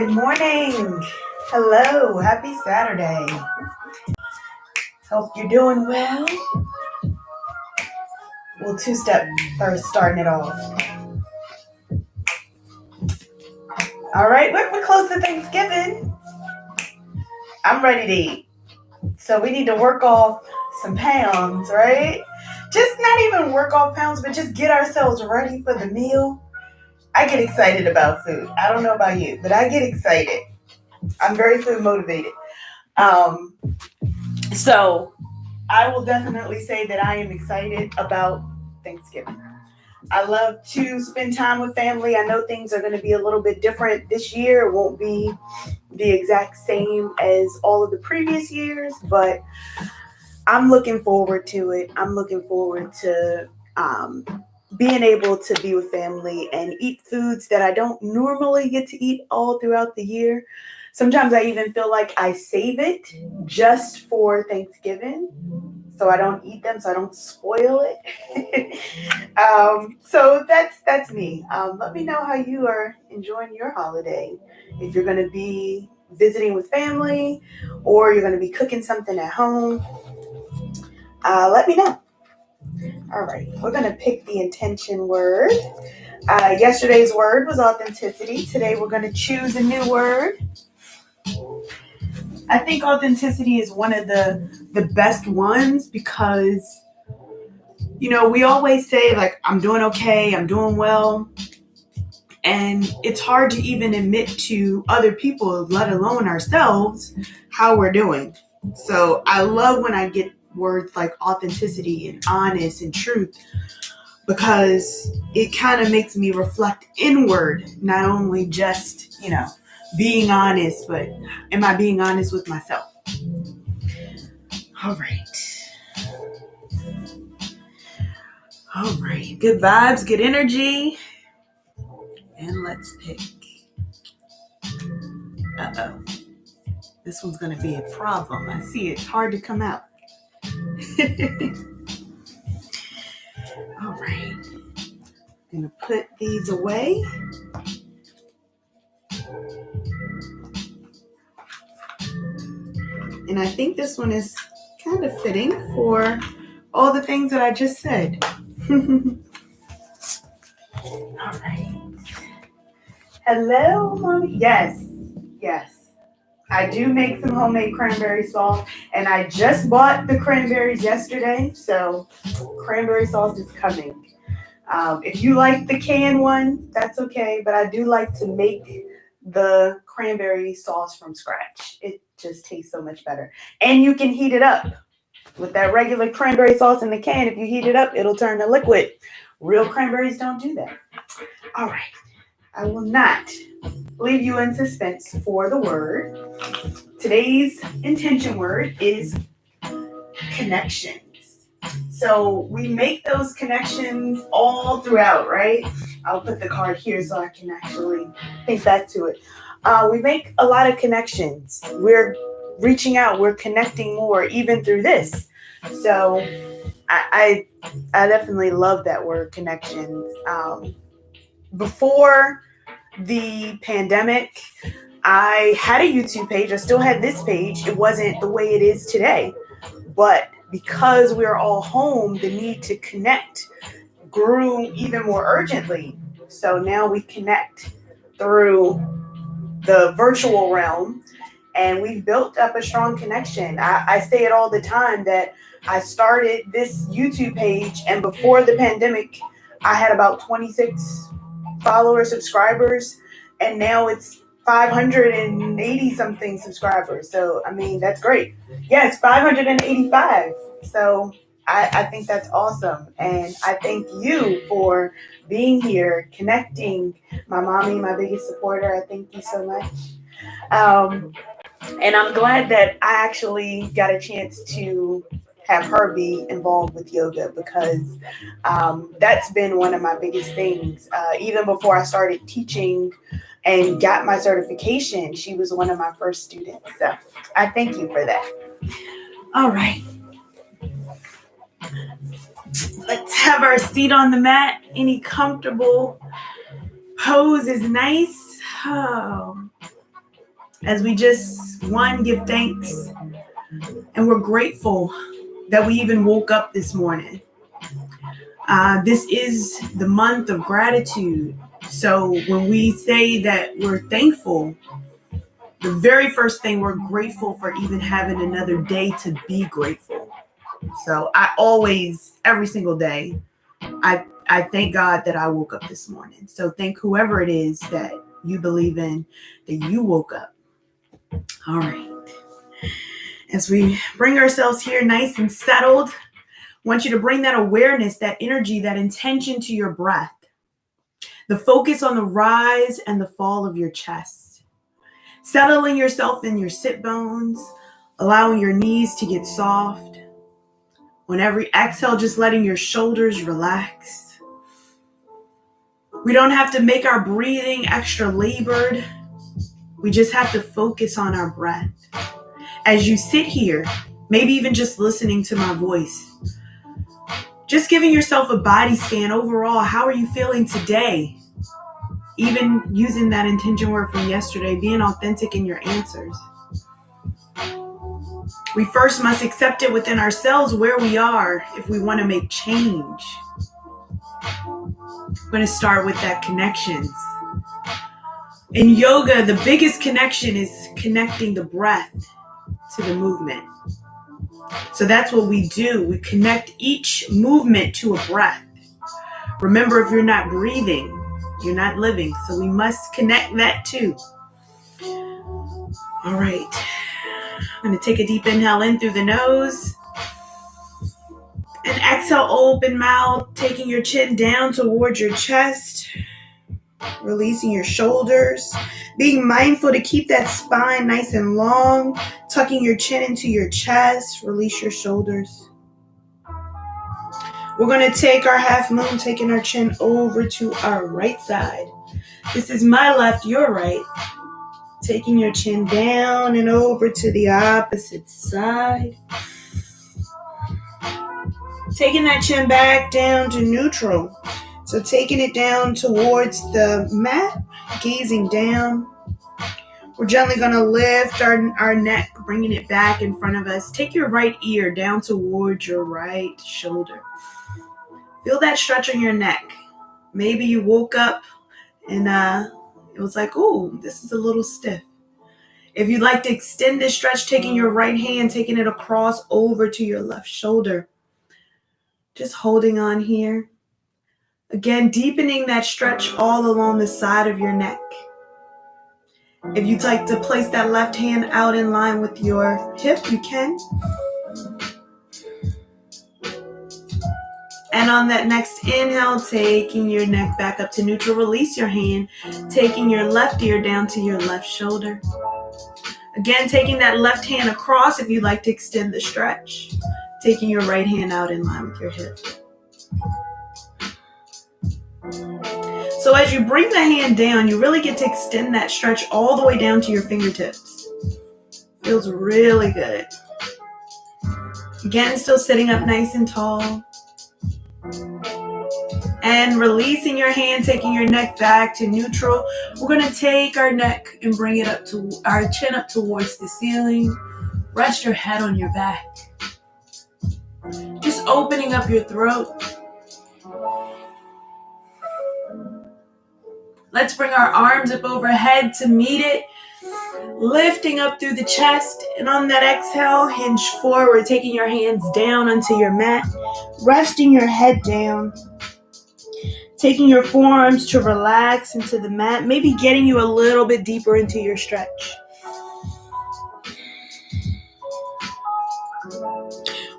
Good morning. Hello. Happy Saturday. Hope you're doing well. We'll two-step first, starting it off. All right, we're close to Thanksgiving. I'm ready to eat. So we need to work off some pounds, right? Just not even work off pounds, but just get ourselves ready for the meal. I get excited about food. I don't know about you, but I get excited. I'm very food motivated. So I will definitely say that I am excited about Thanksgiving. I love to spend time with family. I know things are going to be a little bit different this year. It won't be the exact same as all of the previous years, but I'm looking forward to it. I'm looking forward to being able to be with family and eat foods that I don't normally get to eat all throughout the year. Sometimes I even feel like I save it just for Thanksgiving, so I don't eat them, so I don't spoil it. So that's me. Let me know how you are enjoying your holiday. If you're going to be visiting with family or you're going to be cooking something at home, let me know. All right, we're going to pick the intention word. Yesterday's word was authenticity. Today we're going to choose a new word. I think authenticity is one of the best ones because, we always say, like, I'm doing okay, I'm doing well. And it's hard to even admit to other people, let alone ourselves, how we're doing. So I love when I get words like authenticity and honest and truth, because it kind of makes me reflect inward, not only just, being honest, but am I being honest with myself? All right. All right. Good vibes, good energy. And let's pick. Uh-oh. This one's going to be a problem. I see it's hard to come out. All right. I'm going to put these away. And I think this one is kind of fitting for all the things that I just said. All right. Hello, Mommy. Yes. I do make some homemade cranberry sauce, and I just bought the cranberries yesterday, so cranberry sauce is coming. If you like the canned one, that's okay, but I do like to make the cranberry sauce from scratch. It just tastes so much better. And you can heat it up. With that regular cranberry sauce in the can, if you heat it up, it'll turn to liquid. Real cranberries don't do that. All right. I will not leave you in suspense for the word. Today's intention word is connections. So we make those connections all throughout, right? I'll put the card here so I can actually think back to it. We make a lot of connections. We're reaching out. We're connecting more, even through this. So I definitely love that word, connections. Before the pandemic, I had a YouTube page. I still had this page. It wasn't the way it is today. But because we're all home, the need to connect grew even more urgently. So now we connect through the virtual realm, and we've built up a strong connection. I say it all the time that I started this YouTube page, and before the pandemic, I had about 26 followers, subscribers, and now it's 580 something subscribers. So, I mean, that's great. Yes, 585. So I think that's awesome. And I thank you for being here, connecting. My mommy, my biggest supporter, I thank you so much. And I'm glad that I actually got a chance to have her be involved with yoga, because that's been one of my biggest things. Even before I started teaching and got my certification, she was one of my first students. So I thank you for that. All right. Let's have our seat on the mat. Any comfortable pose is nice. Oh. as we just, one, give thanks, and we're grateful that we even woke up this morning. This is the month of gratitude. So when we say that we're thankful, the very first thing, we're grateful for even having another day to be grateful. So I always, every single day, I thank God that I woke up this morning. So thank whoever it is that you believe in that you woke up. All right. As we bring ourselves here nice and settled, I want you to bring that awareness, that energy, that intention to your breath. The focus on the rise and the fall of your chest. Settling yourself in your sit bones, allowing your knees to get soft. On every exhale, just letting your shoulders relax. We don't have to make our breathing extra labored. We just have to focus on our breath. As you sit here, maybe even just listening to my voice, just giving yourself a body scan overall. How are you feeling today? Even using that intention word from yesterday, being authentic in your answers. We first must accept it within ourselves where we are if we want to make change. I'm going to start with that connections. In yoga, the biggest connection is connecting the breath to the movement. So that's what we do. We connect each movement to a breath. Remember, if you're not breathing, you're not living. So we must connect that too. All right. I'm going to take a deep inhale in through the nose. And exhale, open mouth, taking your chin down towards your chest. Releasing your shoulders. Being mindful to keep that spine nice and long. Tucking your chin into your chest. Release your shoulders. We're going to take our half moon, taking our chin over to our right side. This is my left, your right. Taking your chin down and over to the opposite side. Taking that chin back down to neutral. So taking it down towards the mat, gazing down. We're gently going to lift our neck, bringing it back in front of us. Take your right ear down towards your right shoulder. Feel that stretch in your neck. Maybe you woke up and it was like, oh, this is a little stiff. If you'd like to extend this stretch, taking your right hand, taking it across over to your left shoulder. Just holding on here. Again, deepening that stretch all along the side of your neck. If you'd like to place that left hand out in line with your hip, you can. And on that next inhale, taking your neck back up to neutral, release your hand, taking your left ear down to your left shoulder. Again, taking that left hand across if you'd like to extend the stretch. Taking your right hand out in line with your hip. So as you bring the hand down, you really get to extend that stretch all the way down to your fingertips. Feels really good. Again, still sitting up nice and tall. And releasing your hand, taking your neck back to neutral. We're going to take our neck and bring it up to our chin up towards the ceiling. Rest your head on your back. Just opening up your throat. Let's bring our arms up overhead to meet it. Lifting up through the chest. And on that exhale, hinge forward, taking your hands down onto your mat. Resting your head down. Taking your forearms to relax into the mat. Maybe getting you a little bit deeper into your stretch.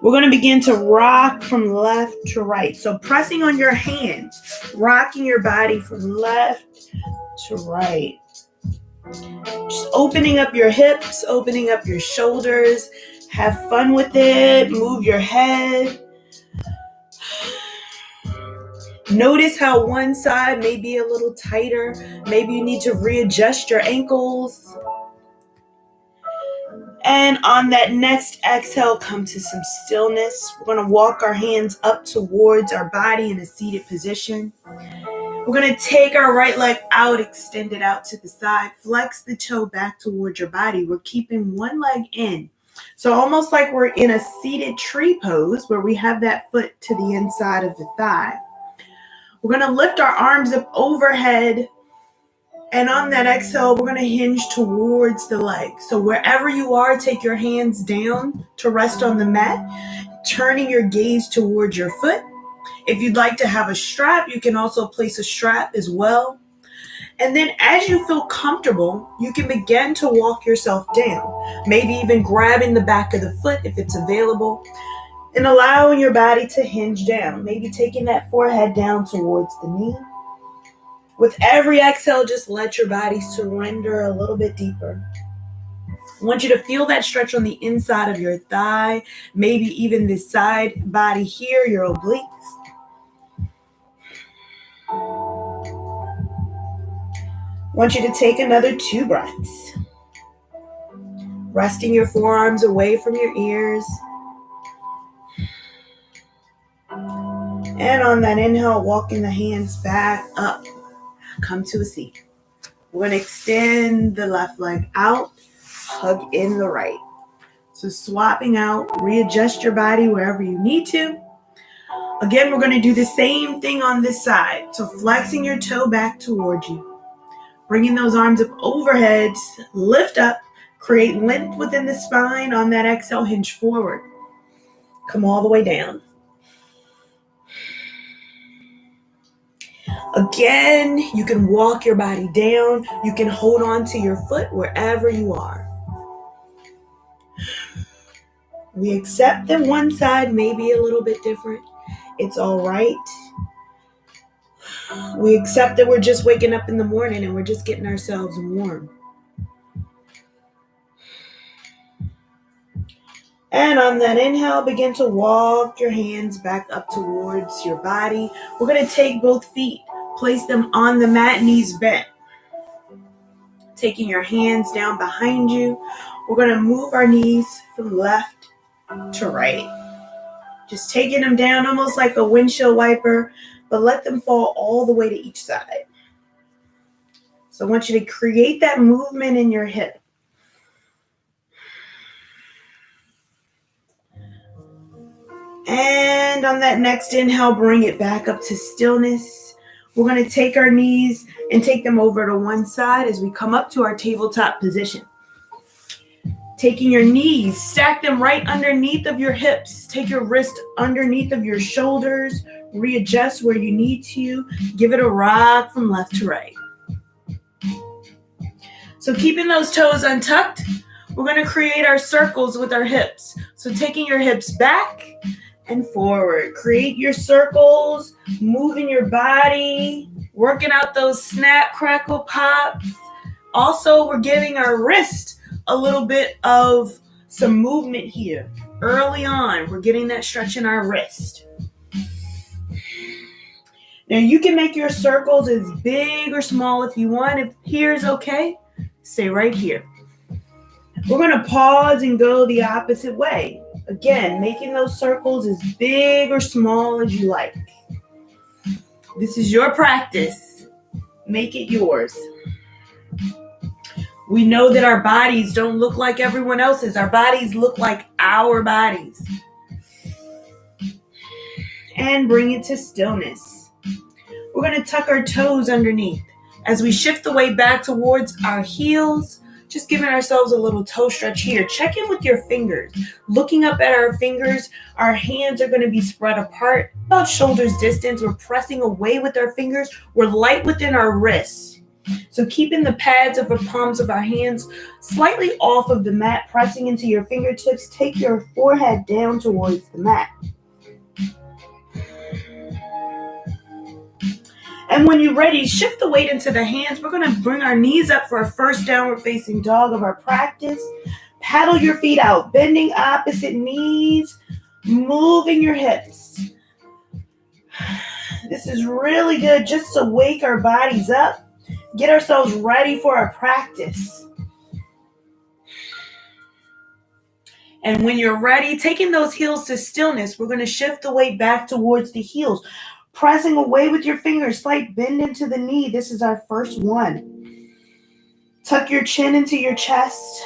We're going to begin to rock from left to right. So pressing on your hands, rocking your body from left to right. Just opening up your hips, opening up your shoulders. Have fun with it. Move your head. Notice how one side may be a little tighter. Maybe you need to readjust your ankles. And on that next exhale, come to some stillness. We're going to walk our hands up towards our body in a seated position. We're going to take our right leg out, extend it out to the side, flex the toe back towards your body. We're keeping one leg in. So almost like we're in a seated tree pose where we have that foot to the inside of the thigh. We're going to lift our arms up overhead. And on that exhale, we're going to hinge towards the leg. So wherever you are, take your hands down to rest on the mat, turning your gaze towards your foot. If you'd like to have a strap, you can also place a strap as well. And then as you feel comfortable, you can begin to walk yourself down, maybe even grabbing the back of the foot if it's available, and allowing your body to hinge down, maybe taking that forehead down towards the knee. With every exhale, just let your body surrender a little bit deeper. I want you to feel that stretch on the inside of your thigh, maybe even this side body here, your obliques. I want you to take another 2 breaths. Resting your forearms away from your ears. And on that inhale, walking the hands back up. Come to a seat. We're going to extend the left leg out, hug in the right. So swapping out, readjust your body wherever you need to. Again, we're going to do the same thing on this side. So flexing your toe back towards you. Bringing those arms up overhead, lift up, create length within the spine. On that exhale, hinge forward. Come all the way down. Again, you can walk your body down. You can hold on to your foot wherever you are. We accept that one side may be a little bit different. It's all right. We accept that we're just waking up in the morning and we're just getting ourselves warm. And on that inhale, begin to walk your hands back up towards your body. We're going to take both feet, place them on the mat, knees bent. Taking your hands down behind you, we're going to move our knees from left to right. Just taking them down almost like a windshield wiper, but let them fall all the way to each side. So I want you to create that movement in your hip. And on that next inhale, bring it back up to stillness. We're going to take our knees and take them over to one side as we come up to our tabletop position. Taking your knees, stack them right underneath of your hips. Take your wrist underneath of your shoulders. Readjust where you need to. Give it a rock from left to right. So keeping those toes untucked, we're going to create our circles with our hips. So taking your hips back and forward. Create your circles, moving your body, working out those snap, crackle, pops. Also, we're giving our wrist a little bit of some movement here. Early on, we're getting that stretch in our wrist. Now, you can make your circles as big or small if you want. If here is okay, stay right here. We're going to pause and go the opposite way. Again, making those circles as big or small as you like. This is your practice. Make it yours. We know that our bodies don't look like everyone else's. Our bodies look like our bodies. And bring it to stillness. We're going to tuck our toes underneath. As we shift the weight back towards our heels, just giving ourselves a little toe stretch here. Check in with your fingers. Looking up at our fingers, our hands are going to be spread apart, about shoulders distance. We're pressing away with our fingers. We're light within our wrists. So keeping the pads of the palms of our hands slightly off of the mat, pressing into your fingertips. Take your forehead down towards the mat. And when you're ready, shift the weight into the hands. We're going to bring our knees up for our first downward facing dog of our practice. Paddle your feet out, bending opposite knees, moving your hips. This is really good just to wake our bodies up, get ourselves ready for our practice. And when you're ready, taking those heels to stillness, we're going to shift the weight back towards the heels. Pressing away with your fingers, slight bend into the knee. This is our first one. Tuck your chin into your chest.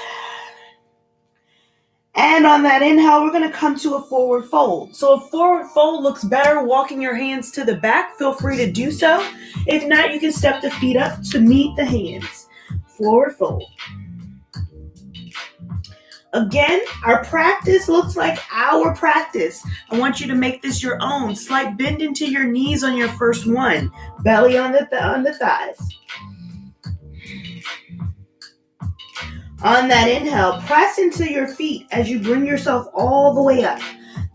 And on that inhale, we're going to come to a forward fold. So a forward fold looks better walking your hands to the back. Feel free to do so. If not, you can step the feet up to meet the hands. Forward fold. Again, our practice looks like our practice. I want you to make this your own. Slight bend into your knees on your first one. Belly on the thighs. On that inhale, press into your feet as you bring yourself all the way up.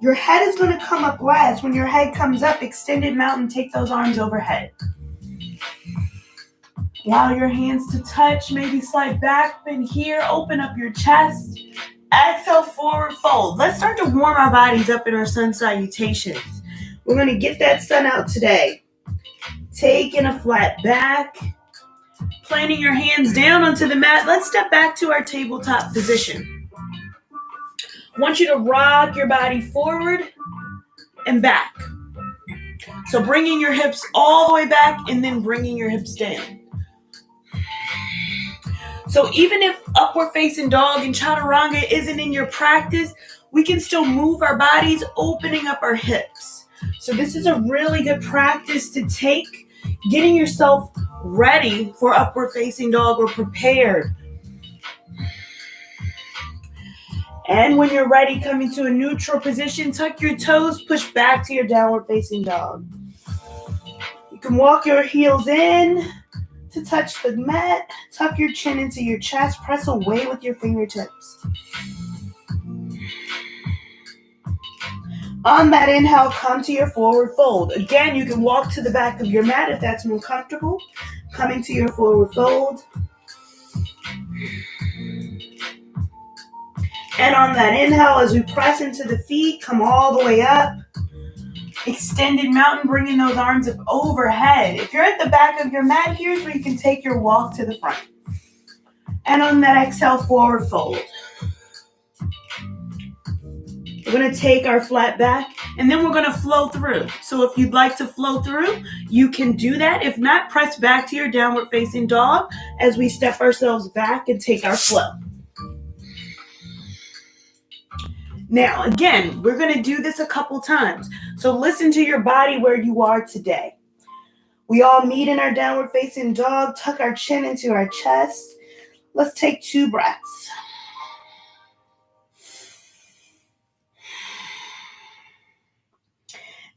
Your head is going to come up last. When your head comes up, extended mountain, take those arms overhead. Allow your hands to touch, maybe slight back bend here, open up your chest. Exhale, forward fold. Let's start to warm our bodies up in our sun salutations. We're going to get that sun out today. Taking a flat back. Planting your hands down onto the mat. Let's step back to our tabletop position. I want you to rock your body forward and back. So bringing your hips all the way back and then bringing your hips down. So even if upward facing dog and chaturanga isn't in your practice, we can still move our bodies, opening up our hips. So this is a really good practice to take, getting yourself ready for upward facing dog or prepared. And when you're ready, coming to a neutral position, tuck your toes, push back to your downward facing dog. You can walk your heels in to touch the mat. Tuck your chin into your chest. Press away with your fingertips. On that inhale, come to your forward fold. Again, you can walk to the back of your mat if that's more comfortable. Coming to your forward fold. And on that inhale, as we press into the feet, come all the way up. Extended mountain, bringing those arms up overhead. If you're at the back of your mat, here's where you can take your walk to the front. And on that exhale, forward fold. We're going to take our flat back, and then we're going to flow through. So if you'd like to flow through, you can do that. If not, press back to your downward facing dog as we step ourselves back and take our flow. Now, again, we're going to do this a couple times. So listen to your body where you are today. We all meet in our downward facing dog, tuck our chin into our chest. Let's take 2 breaths.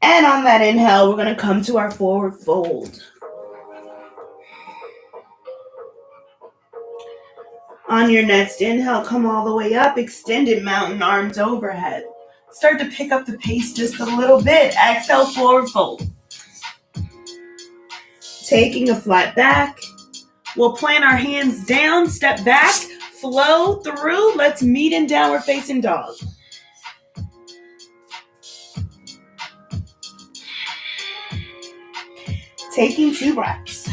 And on that inhale, we're going to come to our forward fold. On your next inhale, come all the way up, extended mountain, arms overhead. Start to pick up the pace just a little bit. Exhale, forward fold. Taking a flat back. We'll plant our hands down, step back, flow through. Let's meet in downward facing dog. Taking 2 breaths.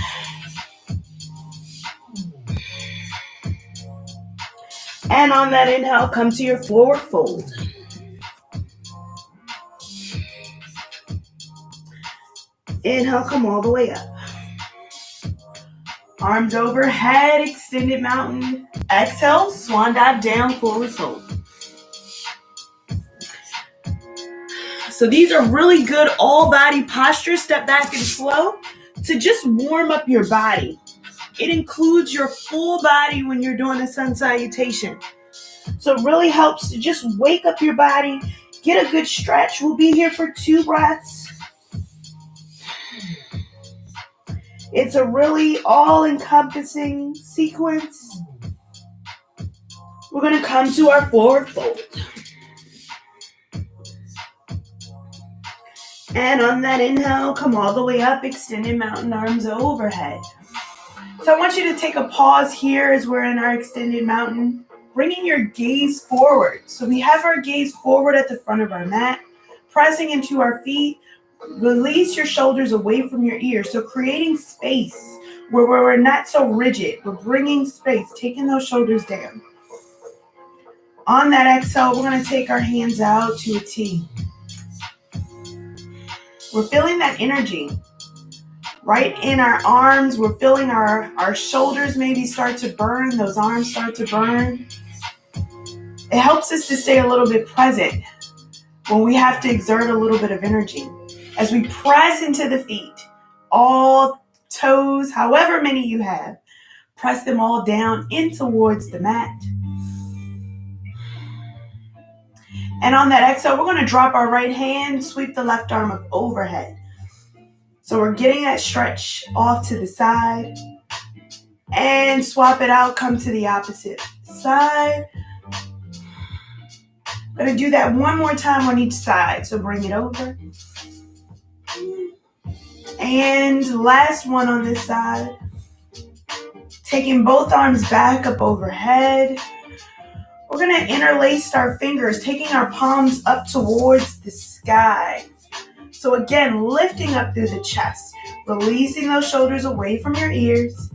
And on that inhale, come to your forward fold. Inhale, come all the way up. Arms overhead, extended mountain. Exhale, swan dive down, forward fold. So these are really good all body postures. Step back and flow to just warm up your body. It includes your full body when you're doing a sun salutation. So it really helps to just wake up your body, get a good stretch. We'll be here for 2 breaths. It's a really all-encompassing sequence. We're going to come to our forward fold. And on that inhale, come all the way up, extended mountain, arms overhead. So I want you to take a pause here as we're in our extended mountain, bringing your gaze forward. So we have our gaze forward at the front of our mat, pressing into our feet. Release your shoulders away from your ears. So creating space where we're not so rigid. We're bringing space, taking those shoulders down. On that exhale, we're going to take our hands out to a T. We're feeling that energy right in our arms. We're feeling our shoulders maybe start to burn. Those arms start to burn. It helps us to stay a little bit present when we have to exert a little bit of energy. As we press into the feet, all toes, however many you have, press them all down in towards the mat. And on that exhale, we're going to drop our right hand, sweep the left arm up overhead. So we're getting that stretch off to the side. And swap it out, come to the opposite side. I'm going to do that one more time on each side. So bring it over. And last one on this side. Taking both arms back up overhead. We're going to interlace our fingers, taking our palms up towards the sky. So again, lifting up through the chest, releasing those shoulders away from your ears.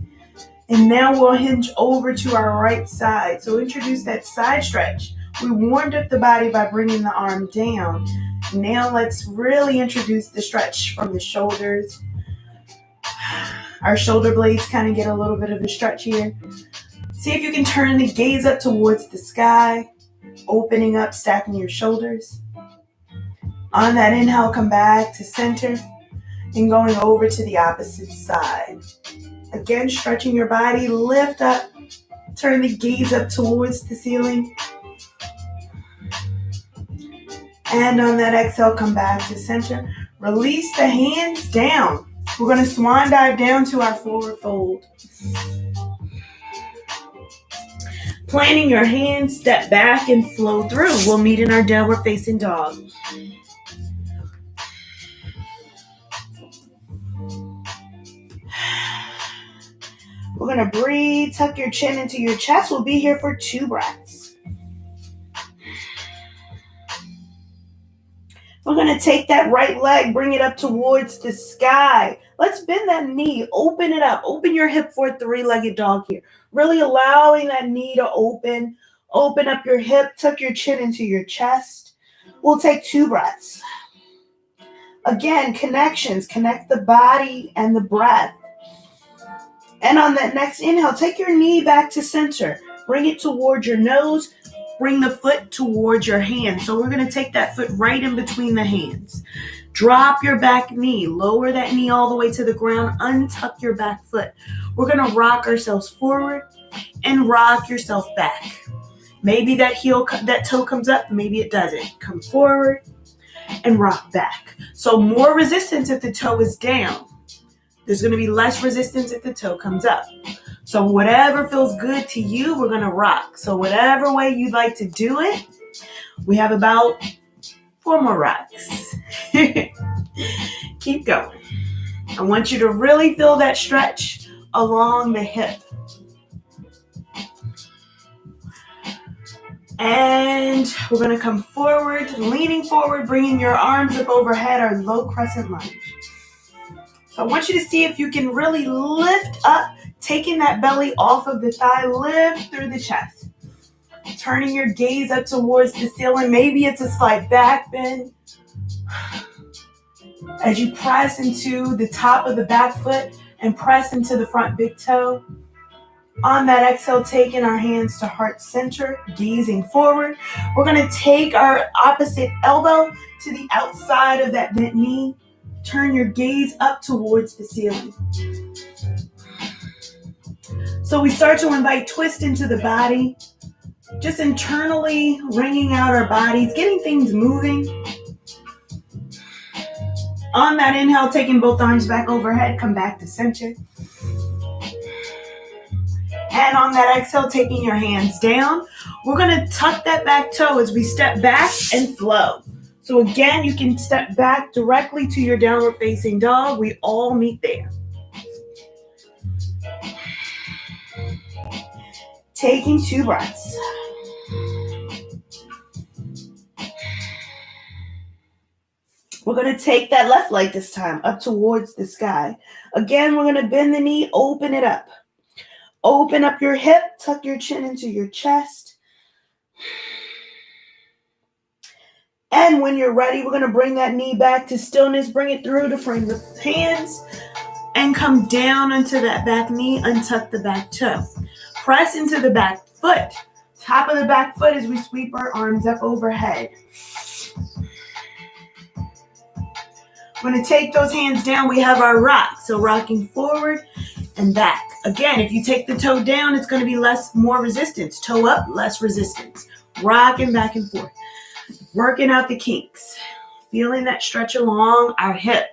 And now we'll hinge over to our right side. So introduce that side stretch. We warmed up the body by bringing the arm down. Now let's really introduce the stretch from the shoulders. Our shoulder blades kind of get a little bit of a stretch here. See if you can turn the gaze up towards the sky, opening up, stacking your shoulders. On that inhale, come back to center and going over to the opposite side. Again, stretching your body, lift up, turn the gaze up towards the ceiling. And on that exhale, come back to center. Release the hands down. We're going to swan dive down to our forward fold. Planting your hands, step back and flow through. We'll meet in our downward facing dog. We're going to breathe, tuck your chin into your chest. We'll be here for 2 breaths. We're going to take that right leg, bring it up towards the sky. Let's bend that knee, open it up. Open your hip for a 3-legged dog here. Really allowing that knee to open. Open up your hip, tuck your chin into your chest. We'll take 2 breaths. Again, connections. Connect the body and the breath. And on that next inhale, take your knee back to center. Bring it towards your nose. Bring the foot towards your hand. So we're going to take that foot right in between the hands. Drop your back knee. Lower that knee all the way to the ground. Untuck your back foot. We're going to rock ourselves forward and rock yourself back. Maybe that toe comes up. Maybe it doesn't. Come forward and rock back. So more resistance if the toe is down. There's going to be less resistance if the toe comes up. So whatever feels good to you, we're going to rock. So whatever way you'd like to do it, we have about 4 more rocks. Keep going. I want you to really feel that stretch along the hip. And we're going to come forward, leaning forward, bringing your arms up overhead, our low crescent lunge. So I want you to see if you can really lift up, taking that belly off of the thigh, lift through the chest. Turning your gaze up towards the ceiling. Maybe it's a slight back bend. As you press into the top of the back foot and press into the front big toe. On that exhale, taking our hands to heart center, gazing forward. We're going to take our opposite elbow to the outside of that bent knee. Turn your gaze up towards the ceiling. So we start to invite twist into the body, just internally wringing out our bodies, getting things moving. On that inhale, taking both arms back overhead, come back to center. And on that exhale, taking your hands down, we're going to tuck that back toe as we step back and flow. So again, you can step back directly to your downward facing dog. We all meet there. Taking 2 breaths. We're going to take that left leg this time up towards the sky. Again, we're going to bend the knee, open it up. Open up your hip, tuck your chin into your chest. And when you're ready, we're going to bring that knee back to stillness. Bring it through to frame the hands and come down onto that back knee. Untuck the back toe. Press into the back foot. Top of the back foot as we sweep our arms up overhead. We're going to take those hands down. We have our rock. So rocking forward and back. Again, if you take the toe down, it's going to be more resistance. Toe up, less resistance. Rocking back and forth. Working out the kinks. Feeling that stretch along our hip.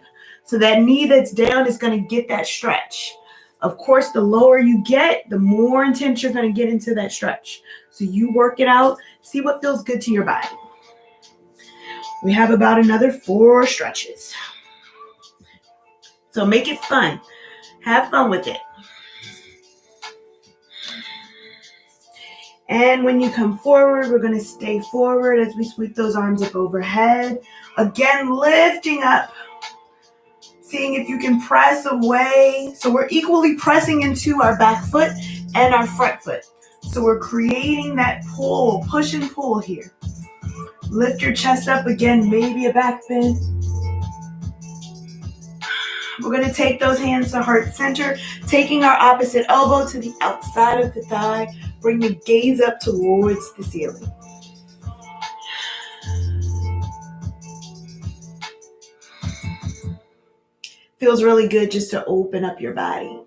So that knee that's down is going to get that stretch. Of course, the lower you get, the more intense you're going to get into that stretch. So you work it out. See what feels good to your body. We have about another 4 stretches. So make it fun. Have fun with it. And when you come forward, we're going to stay forward as we sweep those arms up overhead. Again, lifting up. Seeing if you can press away. So we're equally pressing into our back foot and our front foot. So we're creating that pull, push and pull here. Lift your chest up again, maybe a back bend. We're going to take those hands to heart center, taking our opposite elbow to the outside of the thigh. Bring the gaze up towards the ceiling. Feels really good just to open up your body.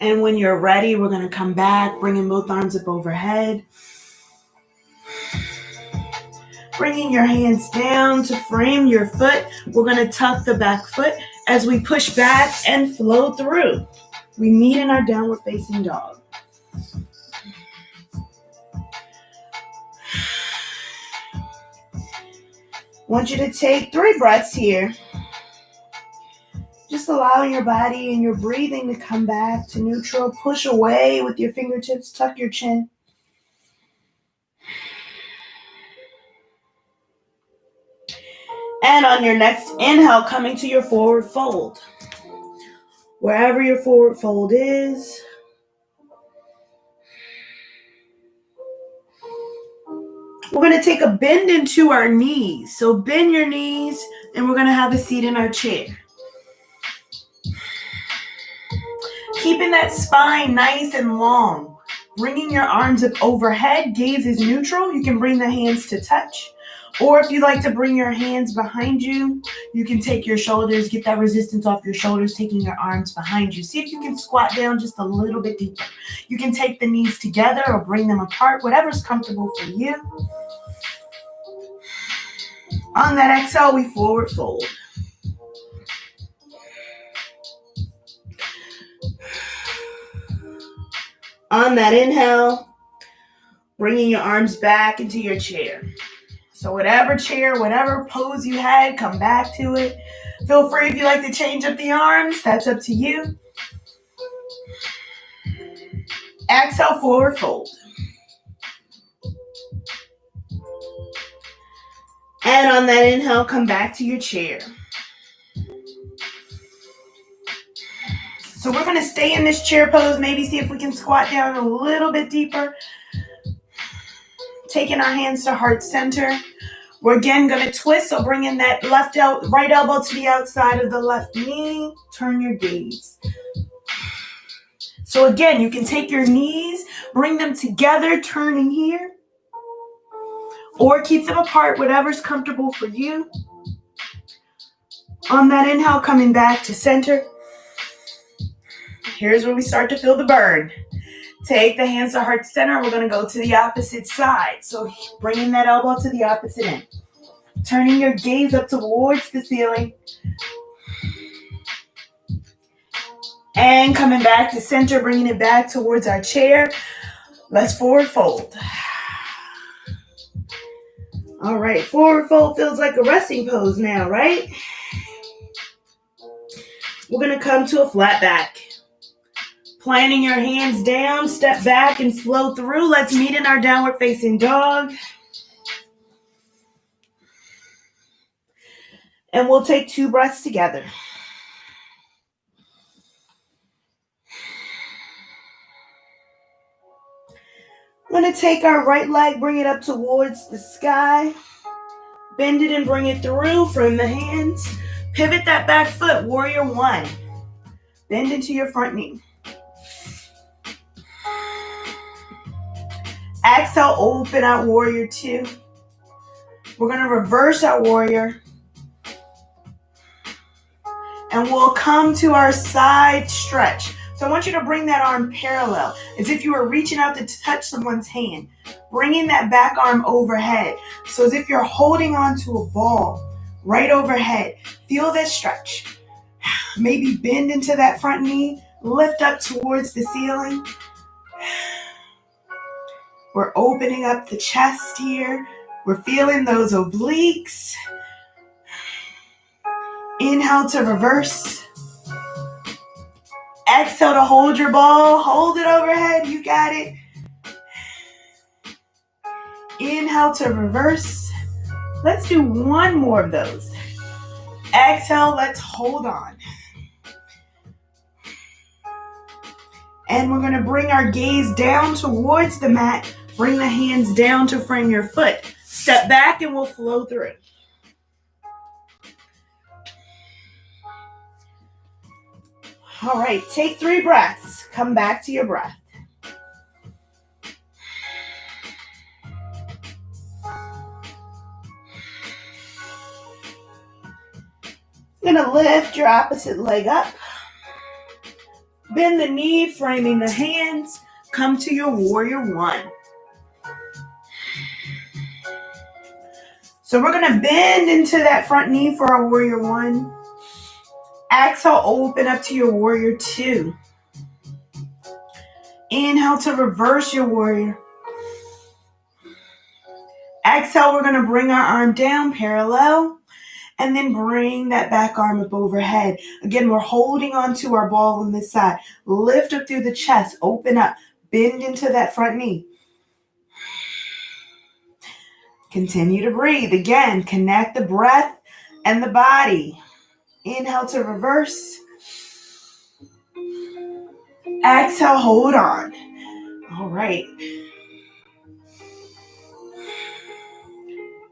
And when you're ready, we're going to come back, bringing both arms up overhead. Bringing your hands down to frame your foot. We're going to tuck the back foot as we push back and flow through. We meet in our downward facing dog. I want you to take 3 breaths here. Just allowing your body and your breathing to come back to neutral. Push away with your fingertips. Tuck your chin. And on your next inhale, coming to your forward fold. Wherever your forward fold is. We're going to take a bend into our knees. So bend your knees and we're going to have a seat in our chair. Keeping that spine nice and long. Bringing your arms up overhead. Gaze is neutral. You can bring the hands to touch. Or if you like to bring your hands behind you, you can take your shoulders, get that resistance off your shoulders, taking your arms behind you. See if you can squat down just a little bit deeper. You can take the knees together or bring them apart, whatever's comfortable for you. On that exhale, we forward fold. On that inhale, bringing your arms back into your chair. So whatever chair, whatever pose you had, come back to it. Feel free if you like to change up the arms. That's up to you. Exhale, forward fold. And on that inhale, come back to your chair. So we're going to stay in this chair pose. Maybe see if we can squat down a little bit deeper. Taking our hands to heart center. We're again going to twist. So bring in that right elbow to the outside of the left knee. Turn your gaze. So again, you can take your knees, bring them together, turning here. Or keep them apart, whatever's comfortable for you. On that inhale, coming back to center. Here's where we start to feel the burn. Take the hands to heart center. We're going to go to the opposite side. So bringing that elbow to the opposite end. Turning your gaze up towards the ceiling. And coming back to center, bringing it back towards our chair. Let's forward fold. All right, forward fold feels like a resting pose now, right? We're going to come to a flat back. Planting your hands down, step back and flow through. Let's meet in our downward facing dog. And we'll take 2 breaths together. I'm going to to take our right leg, bring it up towards the sky. Bend it and bring it through from the hands. Pivot that back foot, warrior one. Bend into your front knee. Exhale, open out warrior two. We're going to reverse our warrior. And we'll come to our side stretch. So I want you to bring that arm parallel, as if you were reaching out to touch someone's hand. Bringing that back arm overhead. So as if you're holding onto a ball right overhead. Feel that stretch. Maybe bend into that front knee. Lift up towards the ceiling. We're opening up the chest here. We're feeling those obliques. Inhale to reverse. Exhale to hold your ball. Hold it overhead. You got it. Inhale to reverse. Let's do one more of those. Exhale, let's hold on. And we're going to bring our gaze down towards the mat. Bring the hands down to frame your foot. Step back and we'll flow through. All right, take 3 breaths. Come back to your breath. You're going to lift your opposite leg up. Bend the knee, framing the hands. Come to your warrior one. So we're going to bend into that front knee for our warrior one. Exhale, open up to your warrior two. Inhale to reverse your warrior. Exhale, we're going to bring our arm down parallel. And then bring that back arm up overhead. Again, we're holding on to our ball on this side. Lift up through the chest. Open up. Bend into that front knee. Continue to breathe. Again, connect the breath and the body. Inhale to reverse. Exhale, hold on. All right.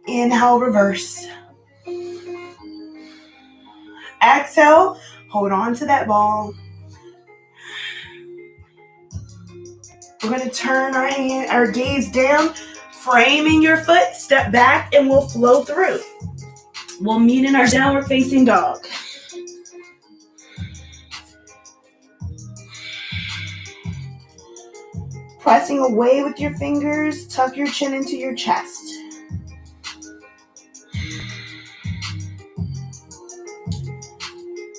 Inhale, reverse. Exhale, hold on to that ball. We're going to turn our gaze down, framing your foot, step back, and we'll flow through. We'll meet in our downward facing dog. Pressing away with your fingers, tuck your chin into your chest.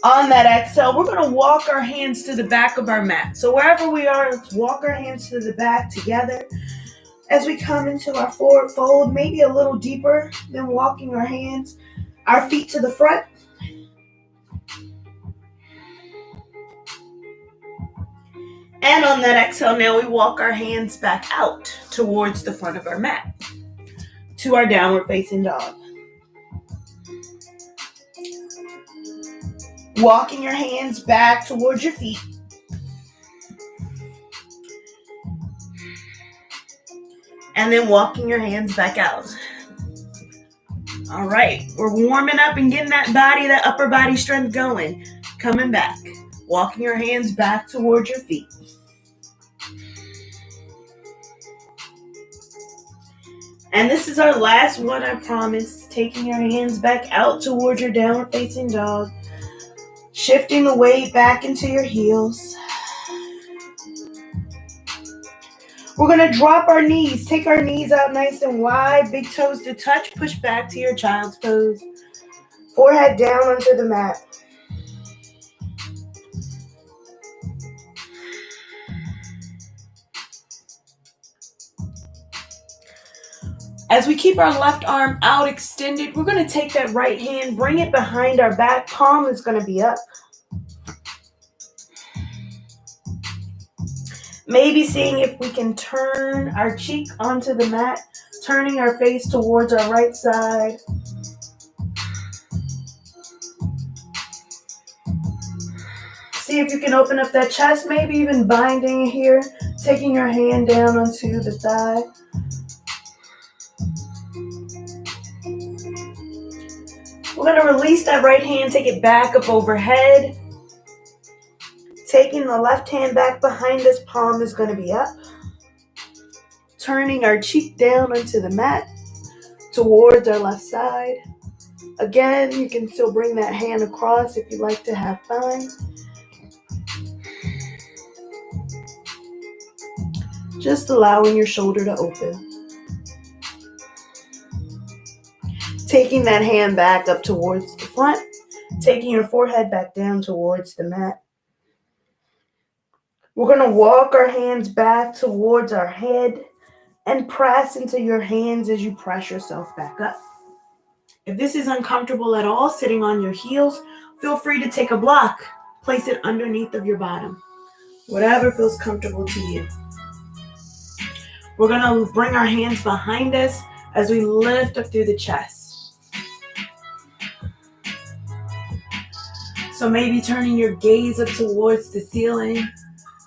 On that exhale, we're going to walk our hands to the back of our mat. So wherever we are, let's walk our hands to the back together. As we come into our forward fold, maybe a little deeper than walking our hands, our feet to the front. And on that exhale, now we walk our hands back out towards the front of our mat to our downward facing dog. Walking your hands back towards your feet. And then walking your hands back out. All right, we're warming up and getting that upper body strength going. Coming back. Walking your hands back towards your feet. And this is our last one, I promise. Taking your hands back out towards your downward facing dog. Shifting the weight back into your heels. We're going to drop our knees. Take our knees out nice and wide. Big toes to touch. Push back to your child's pose. Forehead down onto the mat. As we keep our left arm out extended, we're going to take that right hand, bring it behind our back. Palm is going to be up. Maybe seeing if we can turn our cheek onto the mat, turning our face towards our right side. See if you can open up that chest, maybe even binding here Taking your hand down onto the thigh. We're going to release that right hand, take it back up overhead. Taking the left hand back behind us, palm is going to be up. Turning our cheek down onto the mat towards our left side. Again, you can still bring that hand across if you like to have fun. Just allowing your shoulder to open. Taking that hand back up towards the front. Taking your forehead back down towards the mat. We're going to walk our hands back towards our head and press into your hands as you press yourself back up. If this is uncomfortable at all, sitting on your heels, feel free to take a block. Place it underneath of your bottom. Whatever feels comfortable to you. We're going to bring our hands behind us as we lift up through the chest. So maybe turning your gaze up towards the ceiling.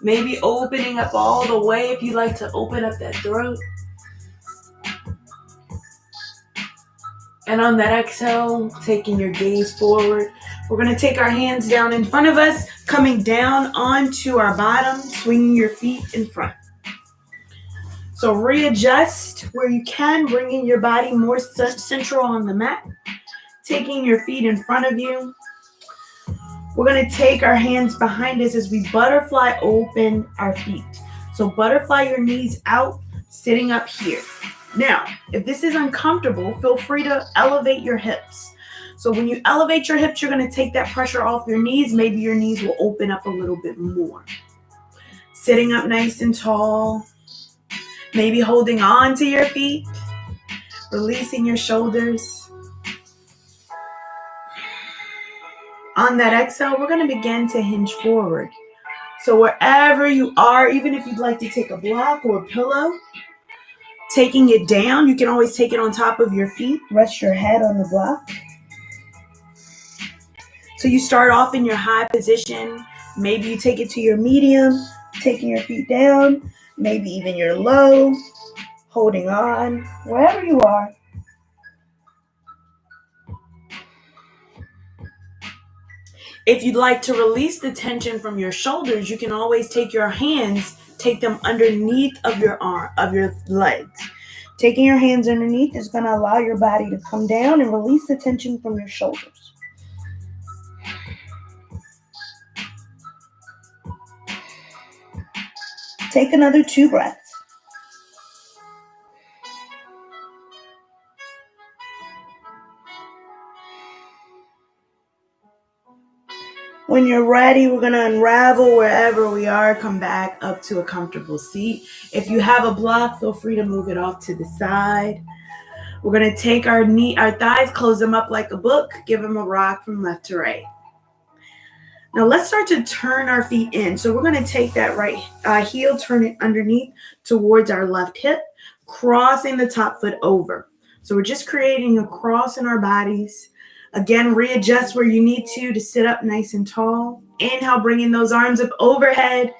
Maybe opening up all the way if you'd like to open up that throat. And on that exhale, taking your gaze forward. We're going to take our hands down in front of us, coming down onto our bottom, swinging your feet in front. So readjust where you can, bringing your body more central on the mat. Taking your feet in front of you. We're going to take our hands behind us as we butterfly open our feet. So butterfly your knees out, sitting up here. Now, if this is uncomfortable, feel free to elevate your hips. So when you elevate your hips, you're going to take that pressure off your knees. Maybe your knees will open up a little bit more. Sitting up nice and tall. Maybe holding on to your feet. Releasing your shoulders. On that exhale, we're going to begin to hinge forward. So wherever you are, even if you'd like to take a block or a pillow, taking it down, you can always take it on top of your feet. Rest your head on the block. So you start off in your high position. Maybe you take it to your medium, taking your feet down. Maybe even your low, holding on, wherever you are. If you'd like to release the tension from your shoulders, you can always take your hands, take them underneath of your arm, of your legs. Taking your hands underneath is going to allow your body to come down and release the tension from your shoulders. Take another 2 breaths. When you're ready, we're going to unravel wherever we are, come back up to a comfortable seat. If you have a block, feel free to move it off to the side. We're going to take our thighs, close them up like a book, give them a rock from left to right. Now let's start to turn our feet in. So we're going to take that right heel, turn it underneath towards our left hip, crossing the top foot over. So we're just creating a cross in our bodies. Again, readjust where you need to sit up nice and tall. Inhale, bringing those arms up overhead.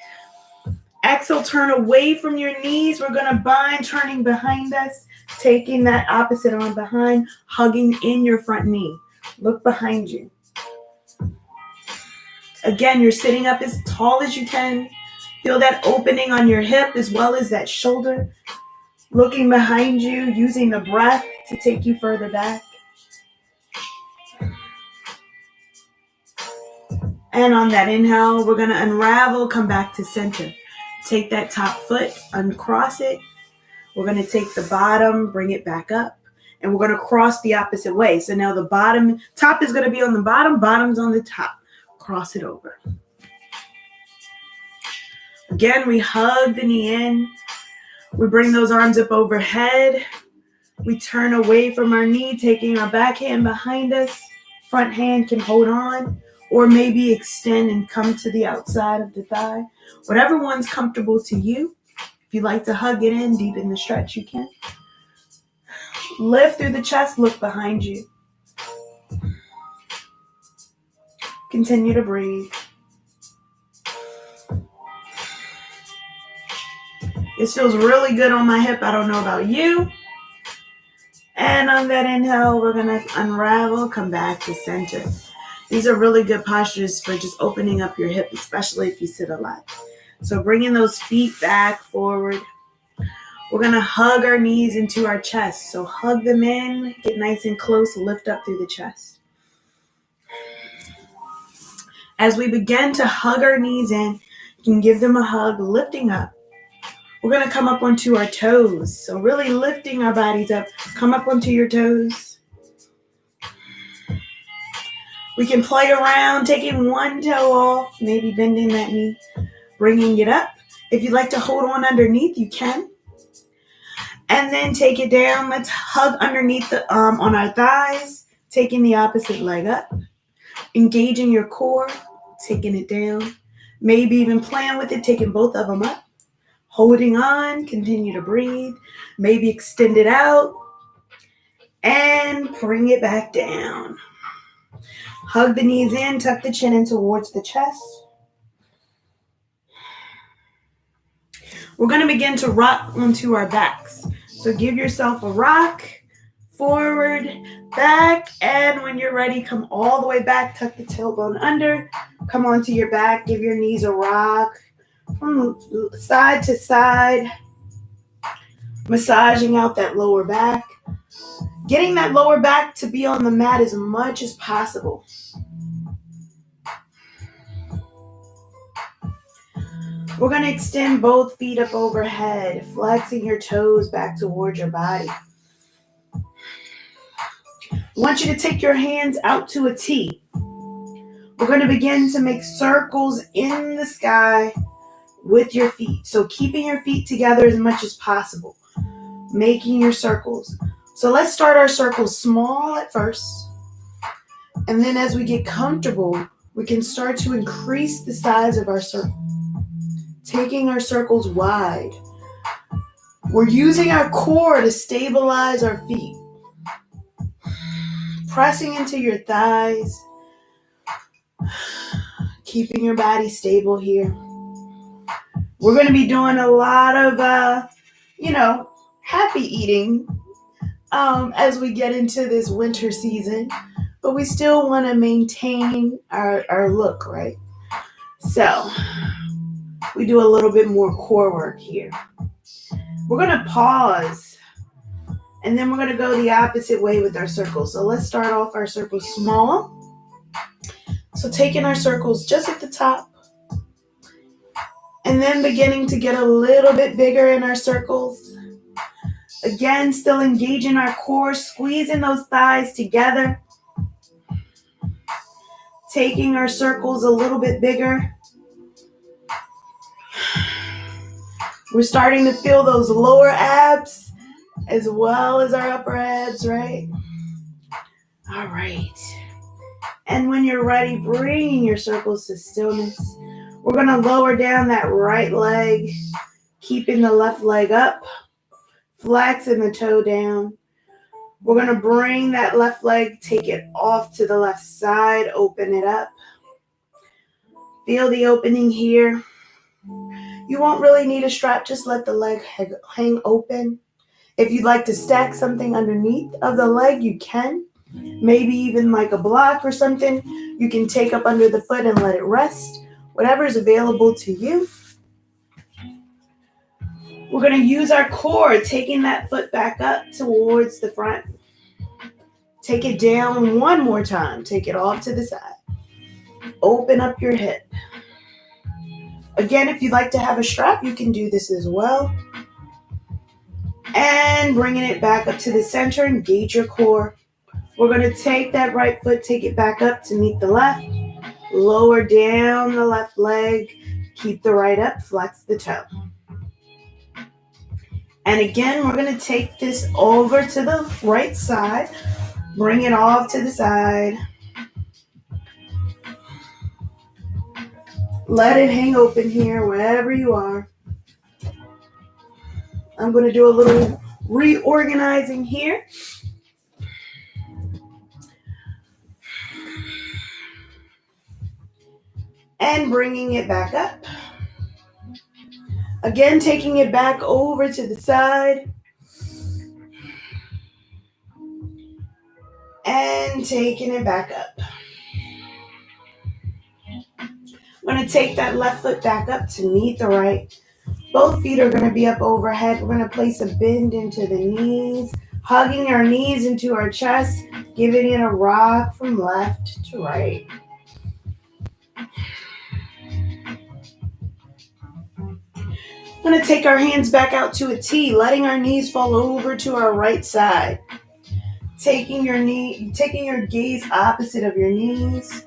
Exhale, turn away from your knees. We're going to bind, turning behind us, taking that opposite arm behind, hugging in your front knee. Look behind you. Again, you're sitting up as tall as you can. Feel that opening on your hip as well as that shoulder. Looking behind you, using the breath to take you further back. And on that inhale, we're going to unravel, come back to center. Take that top foot, uncross it. We're going to take the bottom, bring it back up. And we're going to cross the opposite way. So now the top is going to be on the bottom, bottom's on the top. Cross it over. Again, we hug the knee in. We bring those arms up overhead. We turn away from our knee, taking our back hand behind us. Front hand can hold on, or maybe extend and come to the outside of the thigh. Whatever one's comfortable to you. If you like to hug it in, deepen the stretch, you can. Lift through the chest, look behind you. Continue to breathe. This feels really good on my hip. I don't know about you. And on that inhale, we're going to unravel, come back to center. These are really good postures for just opening up your hip, especially if you sit a lot. So bringing those feet back forward. We're going to hug our knees into our chest. So hug them in, get nice and close, lift up through the chest. As we begin to hug our knees in, you can give them a hug, lifting up. We're going to come up onto our toes. So really lifting our bodies up. Come up onto your toes. We can play around, taking one toe off, maybe bending that knee, bringing it up. If you'd like to hold on underneath, you can. And then take it down. Let's hug underneath the on our thighs, taking the opposite leg up. Engaging your core, taking it down. Maybe even playing with it, taking both of them up. Holding on, continue to breathe. Maybe extend it out. And bring it back down. Hug the knees in, tuck the chin in towards the chest. We're going to begin to rock onto our backs. So give yourself a rock, forward, back, and when you're ready, come all the way back, tuck the tailbone under, come onto your back, give your knees a rock from side to side, massaging out that lower back, getting that lower back to be on the mat as much as possible. We're going to extend both feet up overhead, flexing your toes back towards your body. I want you to take your hands out to a T. We're going to begin to make circles in the sky with your feet. So keeping your feet together as much as possible, making your circles. So let's start our circles small at first. And then as we get comfortable, we can start to increase the size of our circle, taking our circles wide. We're using our core to stabilize our feet. Pressing into your thighs, keeping your body stable here. We're going to be doing a lot of, happy eating as we get into this winter season, but we still want to maintain our look, right? So we do a little bit more core work here. We're going to pause, and then we're going to go the opposite way with our circles. So let's start off our circles small. So taking our circles just at the top, and then beginning to get a little bit bigger in our circles. Again, still engaging our core, squeezing those thighs together. Taking our circles a little bit bigger. We're starting to feel those lower abs as well as our upper abs, right? All right. And when you're ready, bringing your circles to stillness. We're going to lower down that right leg, keeping the left leg up, flexing the toe down. We're going to bring that left leg, take it off to the left side, open it up. Feel the opening here. You won't really need a strap, just let the leg hang open. If you'd like to stack something underneath of the leg, you can. Maybe even like a block or something. You can take up under the foot and let it rest. Whatever is available to you. We're going to use our core, taking that foot back up towards the front. Take it down one more time. Take it off to the side. Open up your hip. Again, if you'd like to have a strap, you can do this as well. And bringing it back up to the center, engage your core. We're going to take that right foot, take it back up to meet the left. Lower down the left leg. Keep the right up, flex the toe. And again, we're going to take this over to the right side. Bring it off to the side. Let it hang open here, wherever you are. I'm going to do a little reorganizing here. And bringing it back up. Again, taking it back over to the side. And taking it back up. We're going to take that left foot back up to meet the right. Both feet are going to be up overhead. We're going to place a bend into the knees, hugging our knees into our chest, giving it a rock from left to right. We're going to take our hands back out to a T, letting our knees fall over to our right side. Taking your gaze opposite of your knees.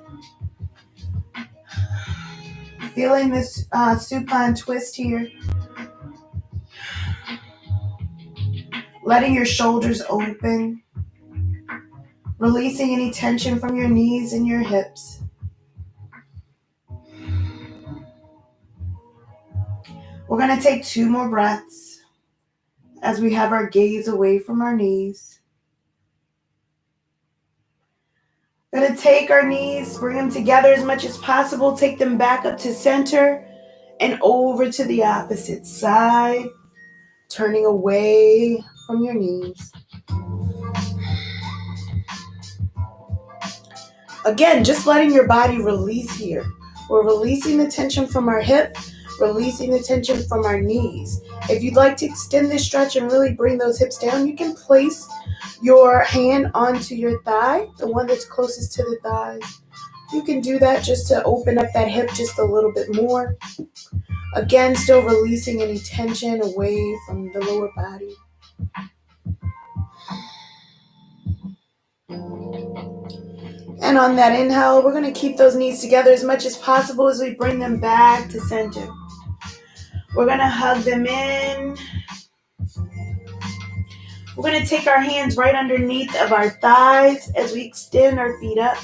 Feeling this supine twist here. Letting your shoulders open. Releasing any tension from your knees and your hips. We're going to take 2 more breaths as we have our gaze away from our knees. We're going to take our knees, bring them together as much as possible, take them back up to center and over to the opposite side, turning away from your knees. Again, just letting your body release here. We're releasing the tension from our hip, releasing the tension from our knees. If you'd like to extend this stretch and really bring those hips down, you can place your hand onto your thigh, the one that's closest to the thighs. You can do that just to open up that hip just a little bit more. Again, still releasing any tension away from the lower body. And on that inhale, we're going to keep those knees together as much as possible as we bring them back to center. We're going to hug them in. We're going to take our hands right underneath of our thighs as we extend our feet up.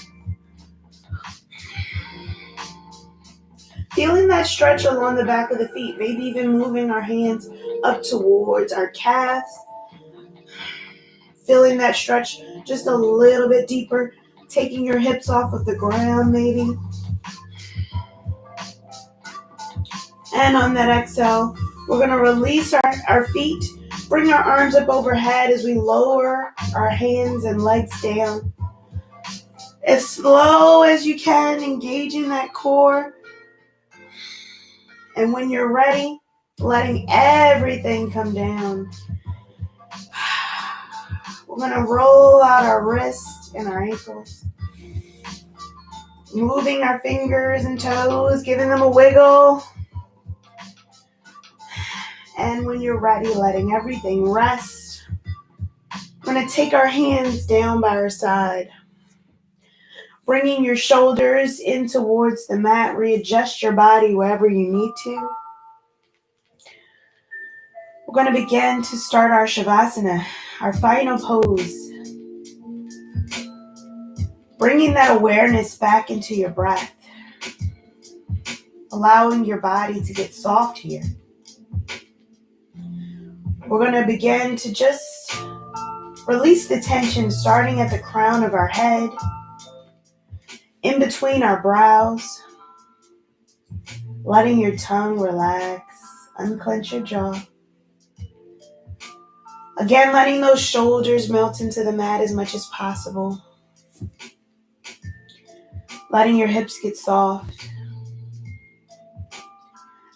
Feeling that stretch along the back of the feet, maybe even moving our hands up towards our calves. Feeling that stretch just a little bit deeper, taking your hips off of the ground maybe. And on that exhale, we're going to release our feet, bring our arms up overhead as we lower our hands and legs down. As slow as you can, engaging that core. And when you're ready, letting everything come down. We're going to roll out our wrists and our ankles. Moving our fingers and toes, giving them a wiggle. And when you're ready, letting everything rest. We're going to take our hands down by our side. Bringing your shoulders in towards the mat. Readjust your body wherever you need to. We're going to begin to start our Shavasana, our final pose. Bringing that awareness back into your breath. Allowing your body to get soft here. We're going to begin to just release the tension starting at the crown of our head, in between our brows, letting your tongue relax, unclench your jaw. Again, letting those shoulders melt into the mat as much as possible. Letting your hips get soft.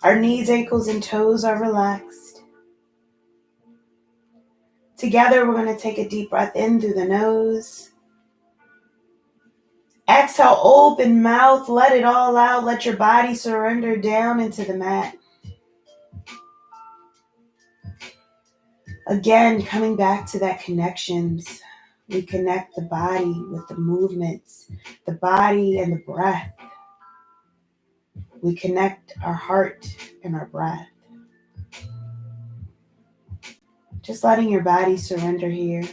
Our knees, ankles, and toes are relaxed. Together, we're going to take a deep breath in through the nose. Exhale, open mouth, let it all out. Let your body surrender down into the mat. Again, coming back to that connections. We connect the body with the movements, the body and the breath. We connect our heart and our breath. Just letting your body surrender here.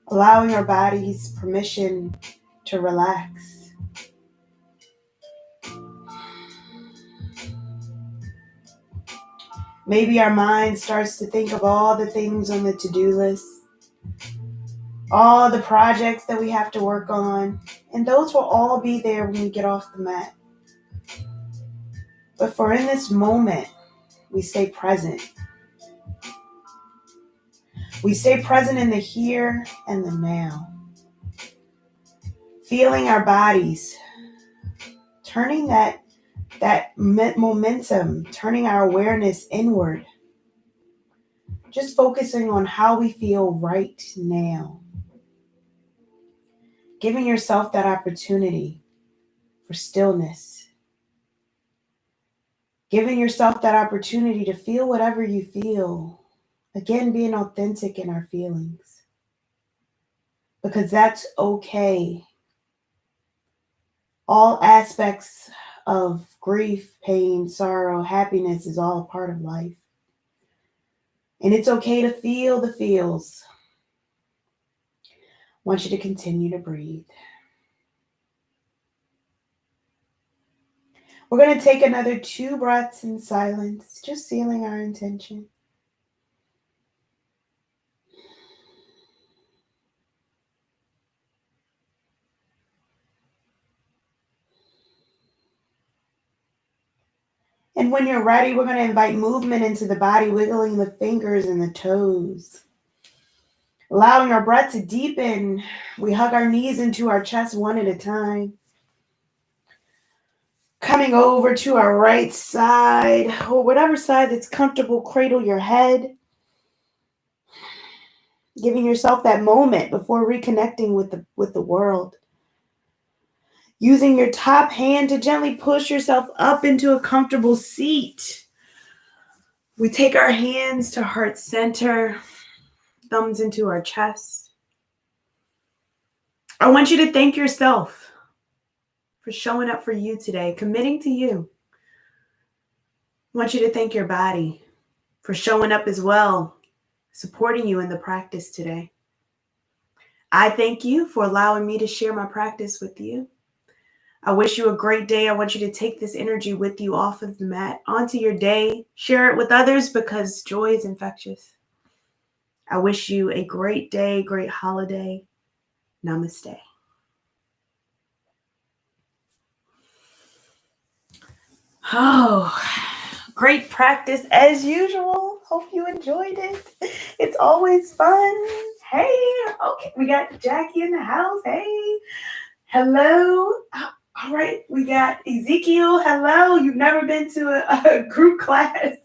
Allowing our bodies permission to relax. Maybe our mind starts to think of all the things on the to-do list, all the projects that we have to work on, and those will all be there when we get off the mat. But for in this moment, we stay present. We stay present in the here and the now. Feeling our bodies, turning that momentum, turning our awareness inward. Just focusing on how we feel right now. Giving yourself that opportunity for stillness. Giving yourself that opportunity to feel whatever you feel. Again, being authentic in our feelings. Because that's okay. All aspects of grief, pain, sorrow, happiness is all a part of life. And it's okay to feel the feels. I want you to continue to breathe. We're going to take another 2 breaths in silence, just sealing our intention. And when you're ready, we're going to invite movement into the body, wiggling the fingers and the toes. Allowing our breath to deepen, we hug our knees into our chest one at a time. Coming over to our right side, or whatever side that's comfortable, cradle your head. Giving yourself that moment before reconnecting with the world. Using your top hand to gently push yourself up into a comfortable seat. We take our hands to heart center, thumbs into our chest. I want you to thank yourself for showing up for you today, committing to you. I want you to thank your body for showing up as well, supporting you in the practice today. I thank you for allowing me to share my practice with you. I wish you a great day. I want you to take this energy with you off of the mat, onto your day. Share it with others because joy is infectious. I wish you a great day, great holiday. Namaste. Oh, great practice as usual. Hope you enjoyed it. It's always fun. Hey, okay, we got Jackie in the house. Hey, hello. All right, we got Ezekiel. Hello. You've never been to a group class.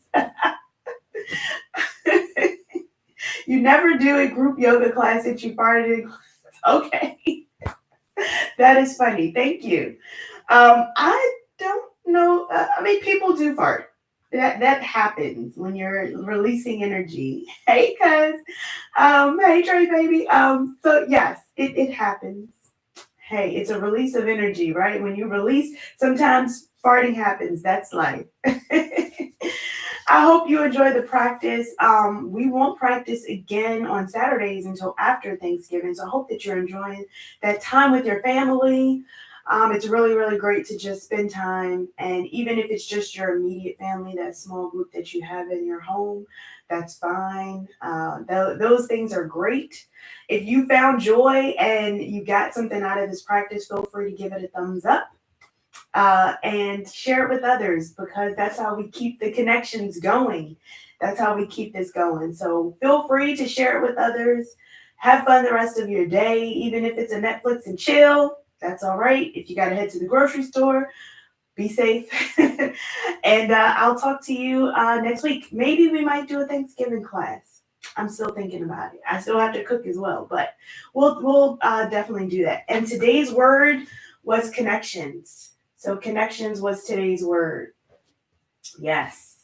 You never do a group yoga class that you farted in. Okay. That is funny. Thank you. I don't know. People do fart. That happens when you're releasing energy. Hey, cuz. Hey, Trey, baby. So yes, it happens. Hey, it's a release of energy, right? When you release, sometimes farting happens. That's life. I hope you enjoy the practice. We won't practice again on Saturdays until after Thanksgiving. So I hope that you're enjoying that time with your family. It's really, really great to just spend time. And even if it's just your immediate family, that small group that you have in your home, that's fine. Those things are great. If you found joy and you got something out of this practice, feel free to give it a thumbs up. And share it with others because that's how we keep the connections going. That's how we keep this going. So feel free to share it with others. Have fun the rest of your day, even if it's a Netflix and chill. That's all right. If you got to head to the grocery store, be safe. And I'll talk to you next week. Maybe we might do a Thanksgiving class. I'm still thinking about it. I still have to cook as well, but we'll definitely do that. And today's word was connections. So connections was today's word. Yes.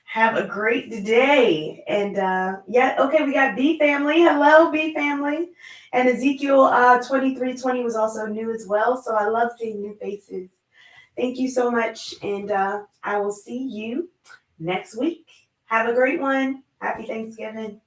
Have a great day. And we got B family. Hello, B family. And Ezekiel 2320 was also new as well. So I love seeing new faces. Thank you so much. And I will see you next week. Have a great one. Happy Thanksgiving.